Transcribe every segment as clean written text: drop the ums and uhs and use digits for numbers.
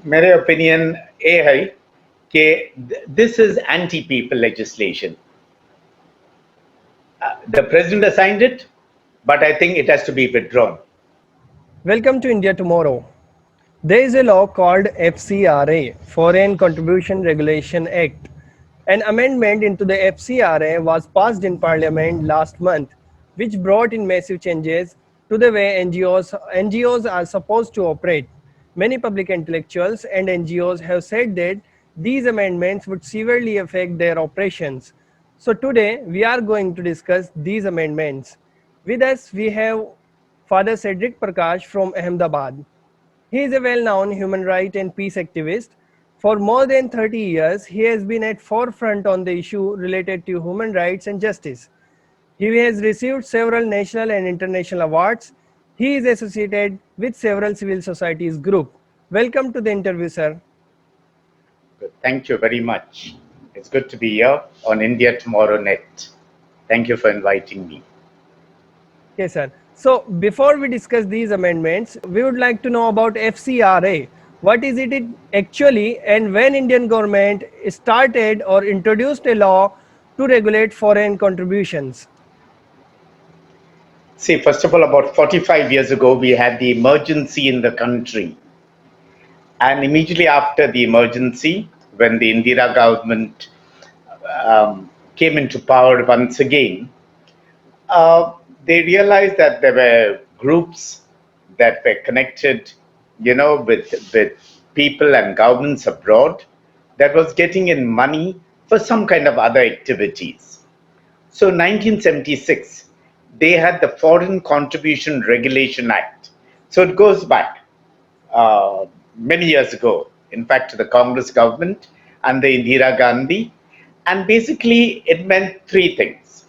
मेरे opinion ये है कि this is anti-people legislation. The president has signed it, but I think it has to be withdrawn. Welcome to India Tomorrow. There is a law called FCRA, Foreign Contribution Regulation Act. An amendment into the FCRA was passed in Parliament last month, which brought in massive changes to the way NGOs are supposed to operate. Many public intellectuals and NGOs have said that these amendments would severely affect their operations. So today we are going to discuss these amendments. With us we have Father Cedric Prakash from Ahmedabad. He is a well-known human rights and peace activist. For more than 30 years, he has been at forefront on the issue related to human rights and justice. He has received several national and international awards. He is associated with several civil societies group. Welcome to the interview, sir. Good. Thank you very much. It's good to be here on India Tomorrow Net. Thank you for inviting me. Yes, sir. So before we discuss these amendments, we would like to know about FCRA. What is it actually, and when Indian government started or introduced a law to regulate foreign contributions? See, first of all, about 45 years ago, we had the emergency in the country. And immediately after the emergency, when the Indira government came into power once again, they realized that there were groups that were connected, with people and governments abroad that was getting in money for some kind of other activities. So 1976, they had the Foreign Contribution Regulation Act. So it goes back many years ago, in fact, to the Congress government and the Indira Gandhi. And basically, it meant three things.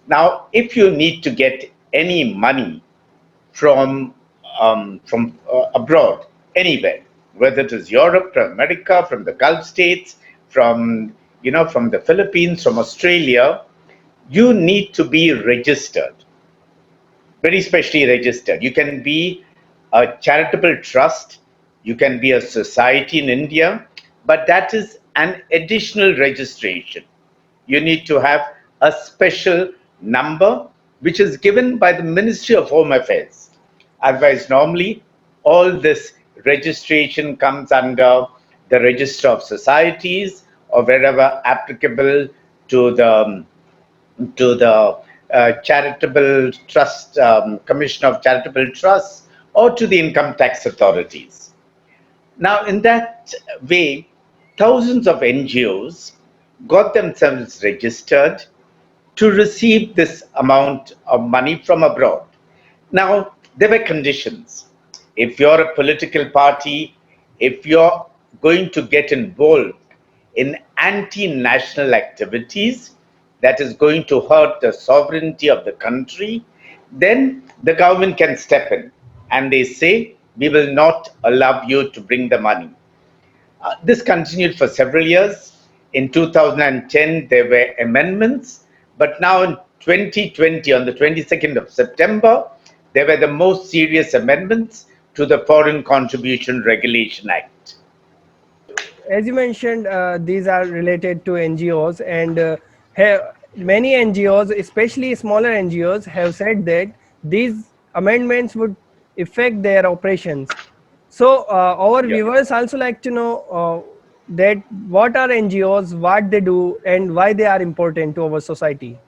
Now, if you need to get any money from abroad, anywhere, whether it is Europe, from America, from the Gulf states, from the Philippines, from Australia, you need to be registered, very specially registered. You can be a charitable trust, you can be a society in India, but that is an additional registration. You need to have a special number which is given by the Ministry of Home Affairs. Otherwise, normally, all this registration comes under the Register of Societies or wherever applicable to the Charitable Trust Commission of Charitable Trusts or to the income tax authorities. Now, in that way, thousands of NGOs got themselves registered to receive this amount of money from abroad. Now, there were conditions. If you're a political party, if you're going to get involved in anti-national activities that is going to hurt the sovereignty of the country, then the government can step in and they say, we will not allow you to bring the money. This continued for several years. In 2010, there were amendments, but now in 2020, on the 22nd of September, there were the most serious amendments to the Foreign Contribution Regulation Act. As you mentioned, these are related to NGOs, and many NGOs, especially smaller NGOs, have said that these amendments would affect their operations. So our Yeah. viewers also like to know that what are NGOs, what they do, and why they are important to our society.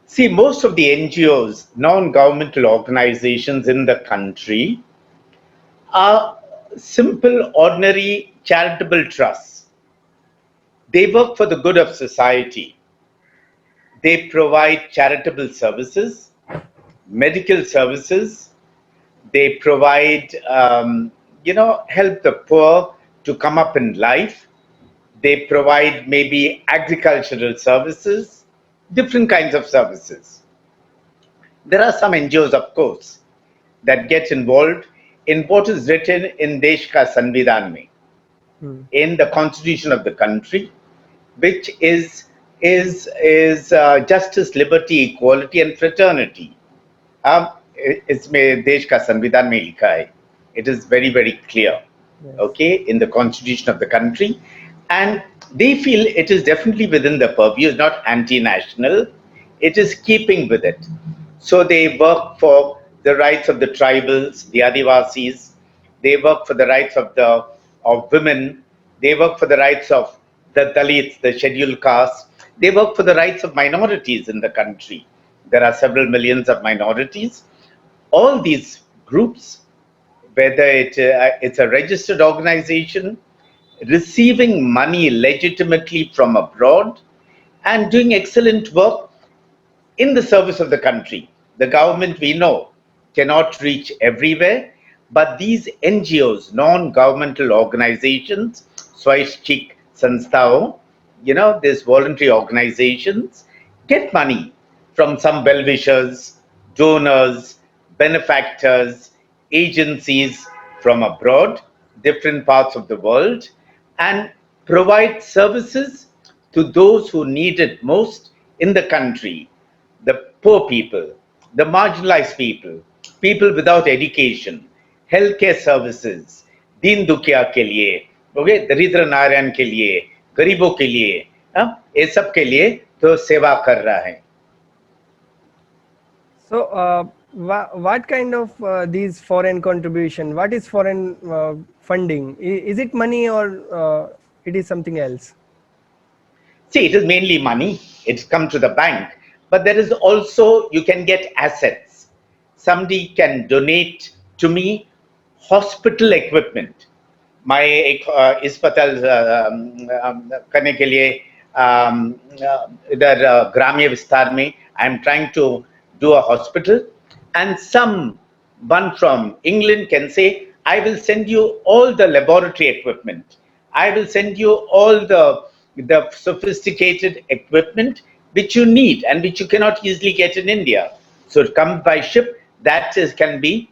See, most of the NGOs, non-governmental organizations in the country, are simple, ordinary charitable trusts. They work for the good of society. They provide charitable services, medical services. They provide, help the poor to come up in life. They provide maybe agricultural services, different kinds of services. There are some NGOs, of course, that get involved in what is written in Desh Ka Sanvidhan mein, in the constitution of the country, which is justice, liberty, equality, and fraternity. इसमें देश का संविधान में लिखा है. It is very, very clear. Yes. okay, in the constitution of the country. And they feel it is definitely within the purview, it's not anti-national, it is keeping with it. So they work for the rights of the tribals, the Adivasis, they work for the rights of women, they work for the rights of the Dalits, the scheduled castes, they work for the rights of minorities in the country. There are several millions of minorities. All these groups, whether it's a registered organization, receiving money legitimately from abroad, and doing excellent work in the service of the country. The government, we know, cannot reach everywhere, but these NGOs, non-governmental organizations, Swaichik Sanstao, these voluntary organizations get money from some well-wishers, donors, benefactors, agencies from abroad, different parts of the world, and provide services to those who need it most in the country, the poor people, the marginalized people, people without education, healthcare services, दीन दुखिया के लिए, okay, दरिद्र नारायण के लिए, गरीबों के लिए, ये सब के लिए तो सेवा कर रहा है. So, what kind of these foreign contribution? What is foreign funding? Is it money or it is something else? See, it is mainly money. It's come to the bank, but there is also, you can get assets. Somebody can donate to me hospital equipment. My अस्पताल करने के लिए इधर ग्रामीण विस्तार में I am trying to do a hospital, and someone from England can say, I will send you all the laboratory equipment. I will send you all the sophisticated equipment which you need and which you cannot easily get in India. So it comes by ship. Can be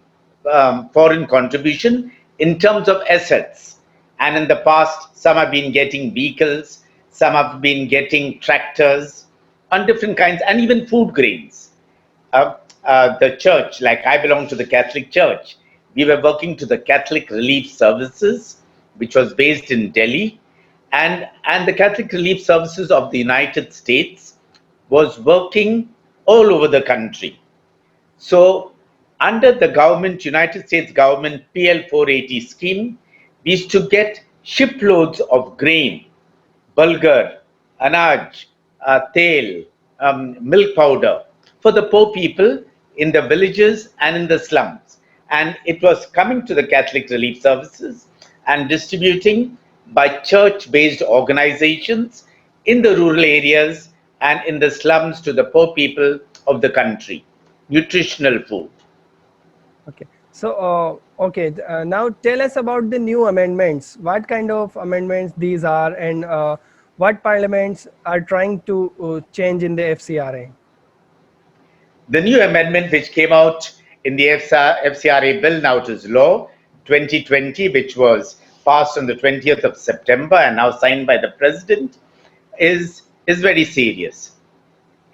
foreign contribution in terms of assets. And in the past, some have been getting vehicles, some have been getting tractors on different kinds, and even food grains. The church, like I belong to the Catholic Church, we were working to the Catholic Relief Services, which was based in Delhi, and the Catholic Relief Services of the United States was working all over the country. So under the government, United States government PL 480 scheme, we used to get shiploads of grain, bulgur, anaj, tel, milk powder for the poor people in the villages and in the slums. And it was coming to the Catholic Relief Services and distributing by church-based organizations in the rural areas and in the slums to the poor people of the country. Nutritional food. Okay. So, now tell us about the new amendments. What kind of amendments these are, and what parliaments are trying to change in the FCRA? The new amendment which came out in the FCRA bill, now it is law 2020, which was passed on the 20th of September and now signed by the president, is very serious.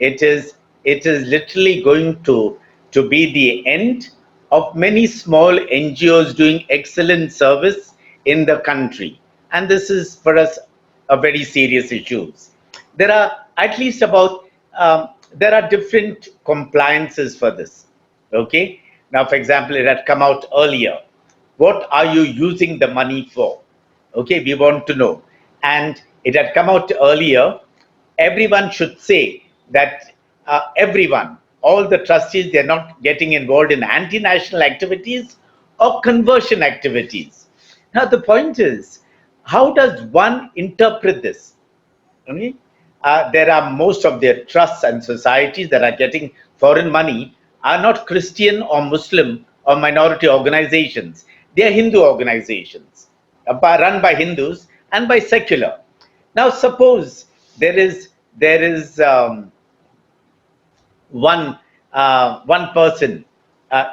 It is literally going to be the end of many small NGOs doing excellent service in the country. And this is for us a very serious issue. There are at least there are different compliances for this. Okay. Now, for example, it had come out earlier. What are you using the money for? Okay, we want to know. And it had come out earlier. Everyone should say that everyone, all the trustees, they're not getting involved in anti-national activities or conversion activities. Now, the point is, how does one interpret this? Okay? There are most of their trusts and societies that are getting foreign money are not Christian or Muslim or minority organizations. They are Hindu organizations run by Hindus and by secular. Now, suppose there is one person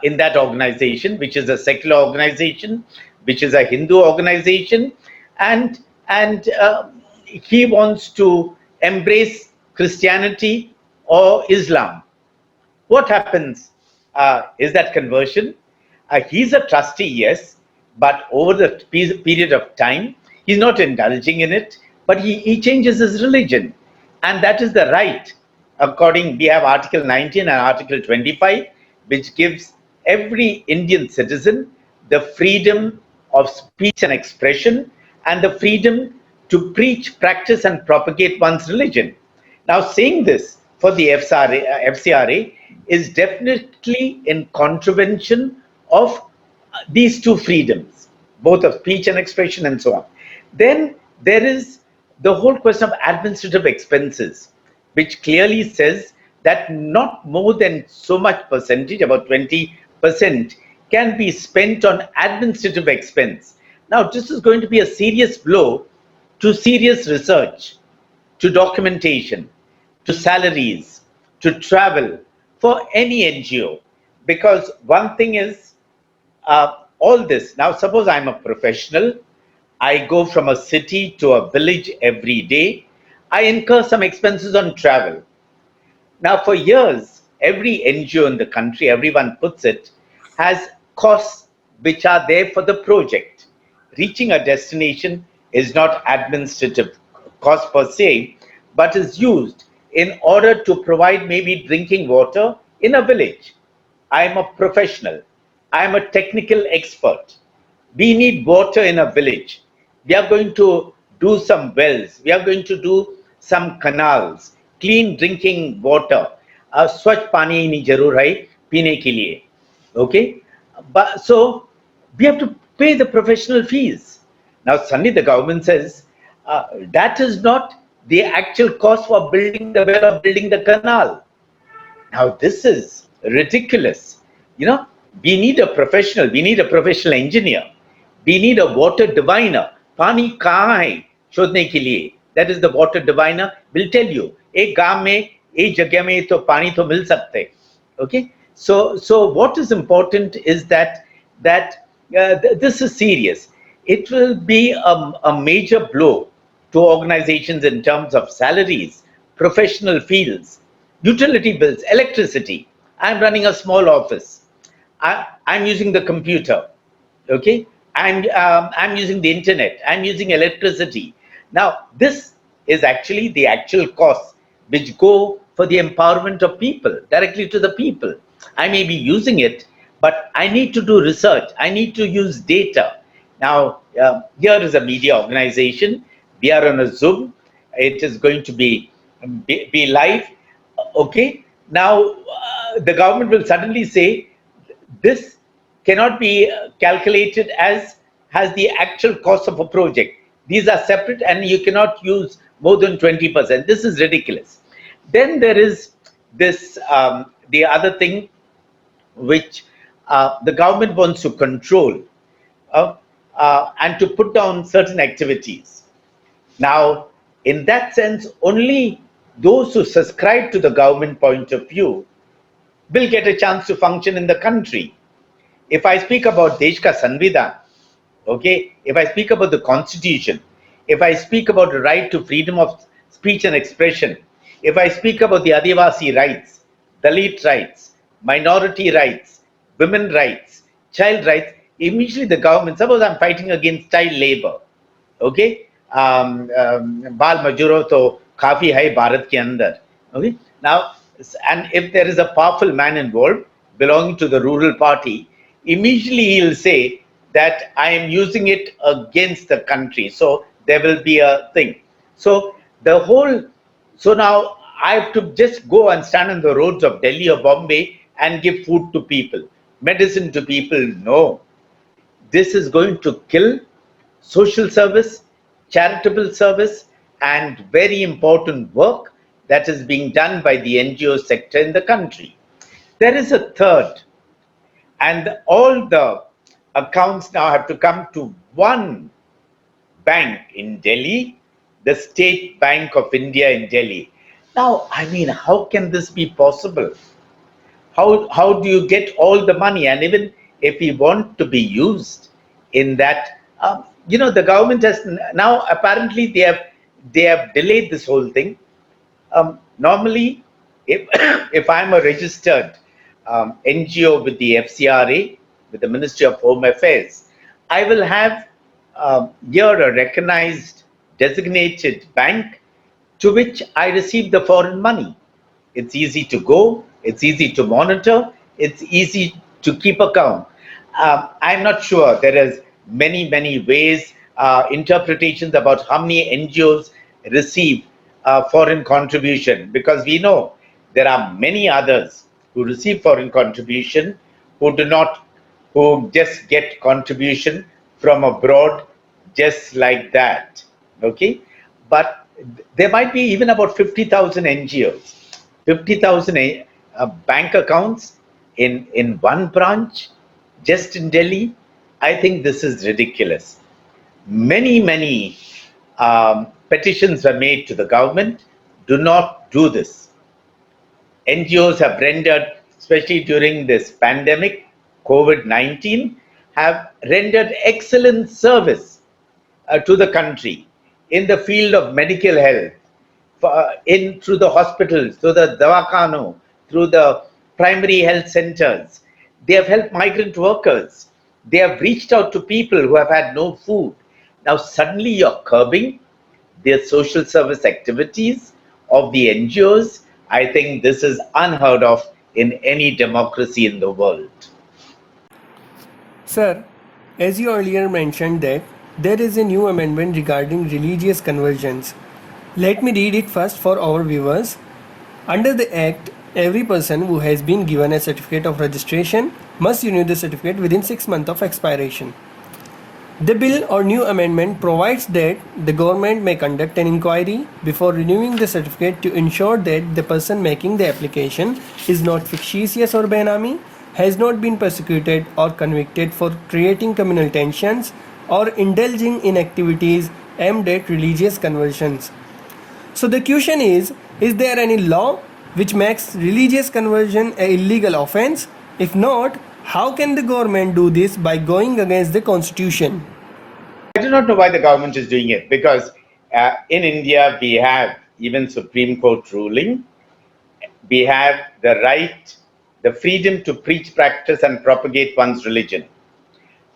in that organization, which is a secular organization, which is a Hindu organization, and he wants to embrace Christianity or Islam. What happens? Is that conversion? He's a trustee, yes, but over the period of time, he's not indulging in it, but he changes his religion. And that is the right. We have Article 19 and Article 25, which gives every Indian citizen the freedom of speech and expression and the freedom to preach, practice, and propagate one's religion. Now, saying this for the FCRA is definitely in contravention of these two freedoms, both of speech and expression and so on. Then there is the whole question of administrative expenses, which clearly says that not more than so much percentage, about 20%, can be spent on administrative expense. Now, this is going to be a serious blow to serious research, to documentation, to salaries, to travel for any NGO. Because one thing is, all this. Now, suppose I'm a professional, I go from a city to a village every day, I incur some expenses on travel. Now, for years, every NGO in the country, everyone puts it, has costs which are there for the project. Reaching a destination is not administrative cost per se, but is used in order to provide maybe drinking water in a village. I am a professional. I am a technical expert. We need water in a village. We are going to do some wells. We are going to do some canals, clean drinking water. स्वच्छ पानी नहीं जरूर है पीने के लिए. Okay? But, so we have to pay the professional fees. Now suddenly the government says that is not the actual cost for building the well or building the canal. Now this is ridiculous. We need a professional. We need a professional engineer. We need a water diviner. पानी कहाँ है शोधने के लिए? That is the water diviner will tell you. एक गांव में एक जगह में तो पानी तो मिल सकते. Okay. So what is important is that this is serious. It will be a major blow to organizations in terms of salaries, professional fields, utility bills, electricity. I'm running a small office. I'm using the computer. Okay, I'm using the internet. I'm using electricity. Now, this is actually the actual costs which go for the empowerment of people, directly to the people. I may be using it, but I need to do research. I need to use data. Now, here is a media organization. We are on a Zoom. It is going to be live. Okay. Now, the government will suddenly say this cannot be calculated as the actual cost of a project. These are separate and you cannot use more than 20%. This is ridiculous. Then there is this, the other thing which the government wants to control and to put down certain activities. Now, in that sense, only those who subscribe to the government point of view will get a chance to function in the country. If I speak about Desh ka Sanvidhan, okay, if I speak about the constitution, if I speak about the right to freedom of speech and expression, if I speak about the Adivasi rights, Dalit rights, minority rights, women rights, child rights, immediately the government, suppose I'm fighting against child labor, okay, बाल मजूरों तो काफी है भारत के अंदर. Okay, now, and if there is a powerful man involved belonging to the rural party, immediately he will say that I am using it against the country. So there will be a thing. So now I have to just go and stand on the roads of Delhi or Bombay and give food to people, medicine to people. No, this is going to kill social service, charitable service, and very important work that is being done by the NGO sector in the country. There is a third, and all the accounts now have to come to one bank in Delhi, the State Bank of India in Delhi. Now, I mean, how can this be possible? How do you get all the money? And even if we want to be used in that, the government has now apparently they have delayed this whole thing. Normally, if I'm a registered NGO with the FCRA, with the Ministry of Home Affairs, I will have here a recognized designated bank to which I receive the foreign money. It's easy to go, it's easy to monitor, it's easy to keep account. I'm not sure. There is many ways, interpretations about how many NGOs receive foreign contribution, because we know there are many others who receive foreign contribution who do not, who just get contribution from abroad just like that. Okay, but there might be even about 50,000 NGOs, 50,000 bank accounts in one branch just in Delhi. I think this is ridiculous. Many petitions were made to the government. Do not do this. NGOs have rendered, especially during this pandemic, COVID-19, have rendered excellent service to the country in the field of medical health, through the hospitals, through the dawakano, through the primary health centers. They have helped migrant workers. They have reached out to people who have had no food. Now suddenly you're curbing their social service activities of the NGOs. I think this is unheard of in any democracy in the world. Sir, as you earlier mentioned that there is a new amendment regarding religious conversions. Let me read it first for our viewers. Under the Act, every person who has been given a certificate of registration must renew the certificate within 6 months of expiration. The bill or new amendment provides that the government may conduct an inquiry before renewing the certificate to ensure that the person making the application is not fictitious or benami, has not been persecuted or convicted for creating communal tensions or indulging in activities aimed at religious conversions. So the question is there any law which makes religious conversion an illegal offense? If not, how can the government do this by going against the constitution? I do not know why the government is doing it, because in India we have even Supreme Court ruling. We have the right, the freedom to preach, practice, and propagate one's religion.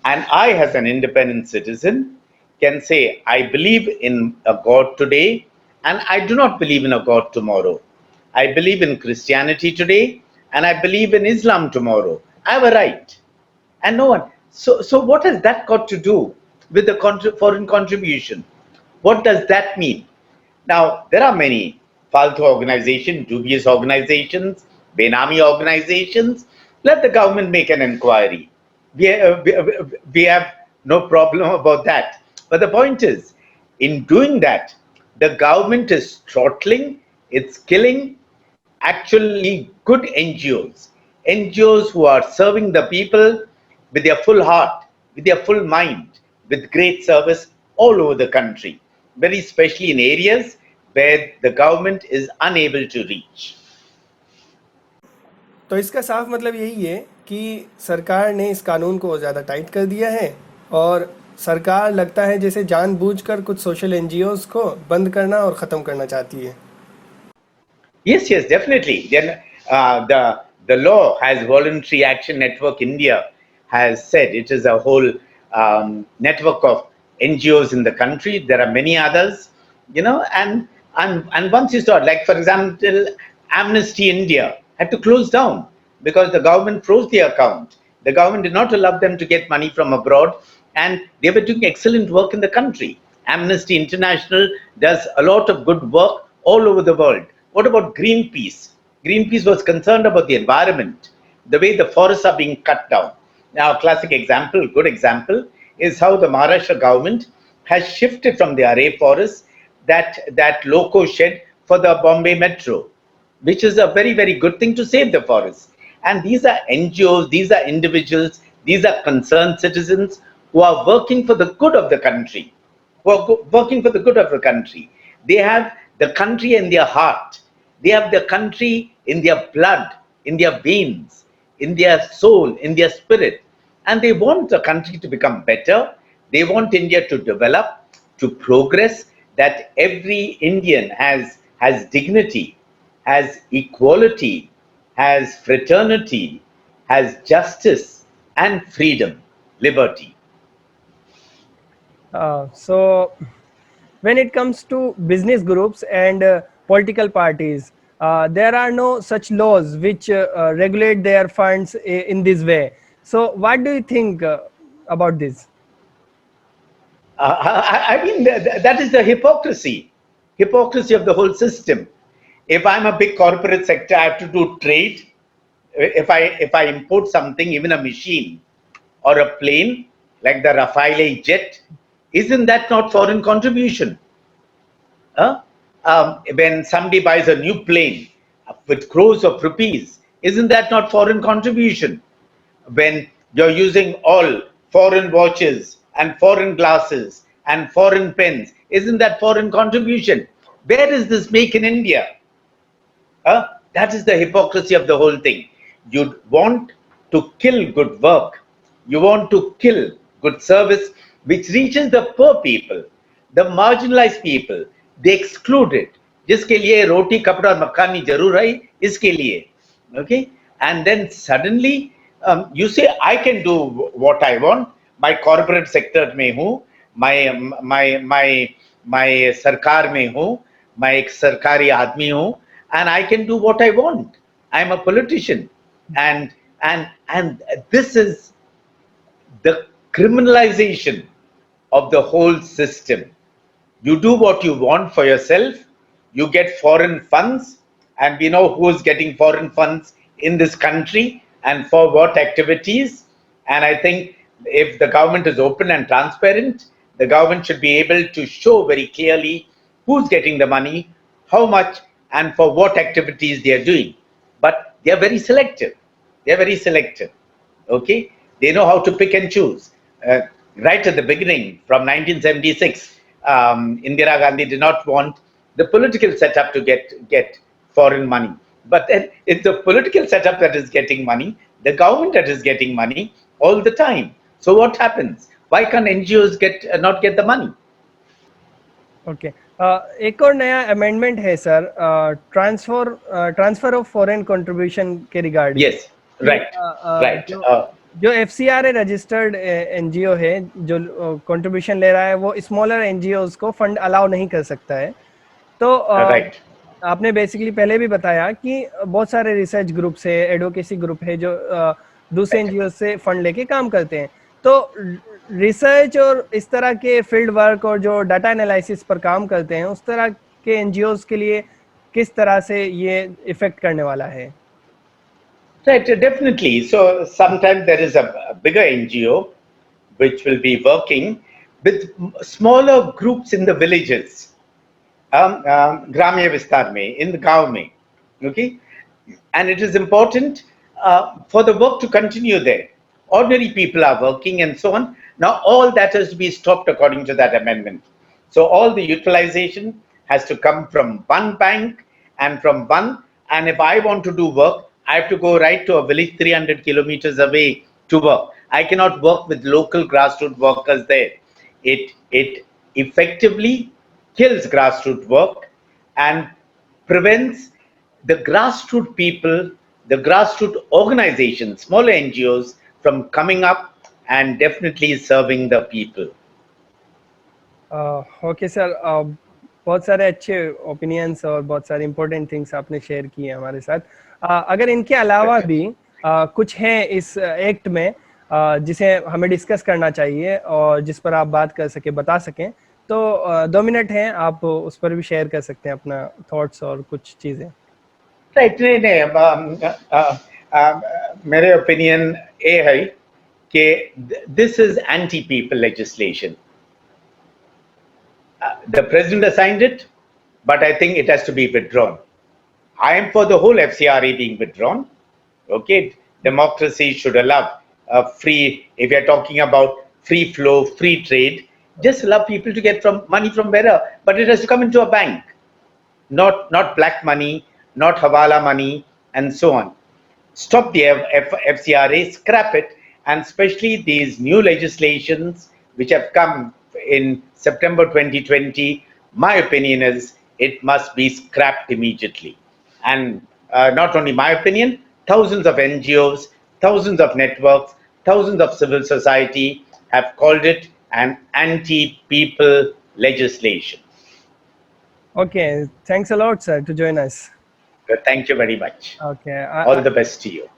And I, as an independent citizen, can say, I believe in a God today, and I do not believe in a God tomorrow. I believe in Christianity today, and I believe in Islam tomorrow. I have a right. And no one. So what has that got to do with the foreign contribution? What does that mean? Now, there are many faltu organizations, dubious organizations, benami organizations. Let the government make an inquiry. We have no problem about that. But the point is, in doing that, the government is throttling, it's killing actually good NGOs, NGOs who are serving the people with their full heart, with their full mind, with great service all over the country, very especially in areas where the government is unable to reach. तो इसका साफ मतलब यही है कि सरकार ने इस कानून को ज़्यादा टाइट कर दिया है और सरकार लगता है जैसे जानबूझकर कुछ सोशल एनजीओज को बंद करना और ख़त्म करना चाहती है. Yes, definitely. Then the law has Voluntary Action Network India has said it is a whole network of NGOs in the country. There are many others, and once you start, like for example, Amnesty India had to close down because the government froze the account. The government did not allow them to get money from abroad, and they were doing excellent work in the country. Amnesty International does a lot of good work all over the world. What about Greenpeace? Greenpeace was concerned about the environment, the way the forests are being cut down. Now, a classic example, good example, is how the Maharashtra government has shifted from the array forests that loco shed for the Bombay Metro, which is a very good thing to save the forests. And these are NGOs, these are individuals, these are concerned citizens who are working for the good of the country, They have the country in their heart. They have the country in their blood, in their veins, in their soul, in their spirit. And they want the country to become better. They want India to develop, to progress, that every Indian has dignity, has equality, has fraternity, has justice and freedom, liberty. So when it comes to business groups and political parties, there are no such laws which regulate their funds in this way. So what do you think about this? I mean, that is the hypocrisy of the whole system. If I'm a big corporate sector, I have to do trade. If I import something, even a machine or a plane like the Rafale jet, isn't that not foreign contribution? Huh? When somebody buys a new plane with crores of rupees, isn't that not foreign contribution? When you're using all foreign watches and foreign glasses and foreign pens, isn't that foreign contribution? Where is this make in India? That is the hypocrisy of the whole thing. You want to kill good work. You want to kill good service, which reaches the poor people, the marginalized people, the excluded. जिसके लिए रोटी कपड़ा और मकान की जरूर है इसके लिए, okay? And then suddenly you say I can do what I want. My corporate sector में हूँ, my सरकार में हूँ, मैं एक सरकारी आदमी हूँ, and I can do what I want. I'm a politician, and this is the criminalization of the whole system. You do what you want for yourself, you get foreign funds, and we know who is getting foreign funds in this country and for what activities. And I think if the government is open and transparent, the government should be able to show very clearly who's getting the money, how much, and for what activities they are doing. But they are very selective. They are very selective. Okay? They know how to pick and choose. Right at the beginning, from 1976, Indira Gandhi did not want the political setup to get foreign money. But then it's the political setup that is getting money, the government that is getting money all the time. So what happens? Why can't NGOs not get the money? Okay एक और नया amendment है sir transfer of foreign contribution के regarding Yes, right, right. जो FCRA registered NGO है जो contribution ले रहा है वो स्मॉलर एनजीओज को फंड अलाउ नहीं कर सकता है तो Right. आपने बेसिकली पहले भी बताया कि बहुत सारे रिसर्च ग्रुप्स है एडवोकेसी ग्रुप है जो दूसरे एनजीओ से फंड लेके काम करते हैं तो रिसर्च और इस तरह के फील्ड वर्क और जो डाटा एनालिसिस पर काम करते हैं उस तरह के एनजीओज के लिए किस तरह से ये इफेक्ट करने वाला है? Right, definitely. So sometimes there is a bigger NGO which will be working with smaller groups in the villages, Gramya Vistar mein, in the gaon mein, okay? And it is important for the work to continue there. Ordinary people are working and so on. Now all that has to be stopped according to that amendment. So all the utilization has to come from one bank and from one, and if I want to do work, I have to go right to a village 300 kilometers away to work. I cannot work with local grassroots workers there. It effectively kills grassroots work and prevents the grassroots people, the grassroots organizations, smaller NGOs from coming up and definitely serving the people. Okay sir बहुत सारे अच्छे opinions और बहुत सारे important things आपने share किए हमारे साथ अगर इनके अलावा भी कुछ हैं इस एक्ट में जिसे हमें डिस्कस करना चाहिए और जिस पर आप बात कर सके बता सकें तो 2 मिनट हैं आप उस पर भी शेयर कर सकते हैं अपना थॉट्स और कुछ चीज़ें राइट नहीं मेरे ओपिनियन ये है कि this is anti people legislation the president has signed it, but I think it has to be withdrawn. I am for the whole FCRA being withdrawn. Okay, democracy should allow free. If you're talking about free flow, free trade, just allow people to get money from wherever, but it has to come into a bank, not black money, not hawala money, and so on. Stop the FCRA, scrap it, and especially these new legislations which have come in September 2020, my opinion is it must be scrapped immediately. And not only my opinion, thousands of NGOs, thousands of networks, thousands of civil society have called it and anti-people legislation. Okay, thanks a lot, sir, to join us. Thank you very much. Okay, All the best to you.